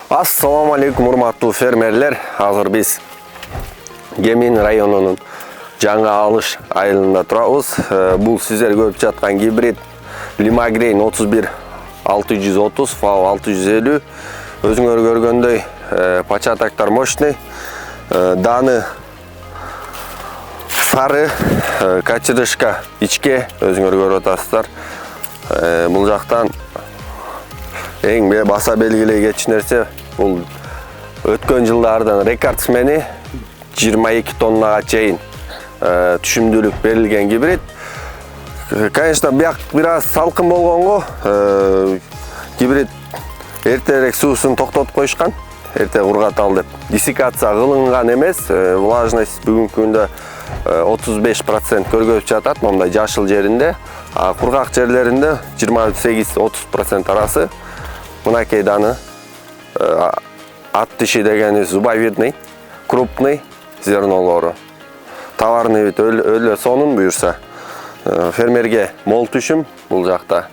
Assalamu alaikum урматтуу фермерлер. Азыр биз Кемин районунун Жаңы Алыш айылында турабыз. Бул сиздер көрүп жаткан гибрид Limagrein 31630 FAO 650. Өзүңөр көргөндөй початактар мощный. Даны сары, качырышка ичке өзүңөр көрүп атасыздар. Бул жактан эң баса белгилей кетчү нерсе бул өткөн жылдардын рекордсмени 22 тоннага чейин түшүмдүүлүк берилген гибрид. Конечно, бияк бир аз салкын болгонго гибрид эртерээк суусун токтотуп коюшкан. Эрте кургаталы деп. Диссекация кылынган эмес, влажность бүгүнкү күндө 35% көргөзүп жатат, мондай жашыл жеринде. Кургак жерлеринде 28-30% арасы. Мынакей даны ат диши дегени зубовидный, крупный зернолору. Товарный вид өлө сонун буюрса. Фермерге мол түшүм бул жакта.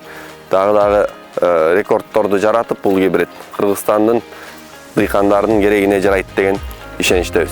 Дагы рекордторду жаратып бул гибрид Кыргызстандын дыйкандарынын керегине жарайт деген ишеничтебиз.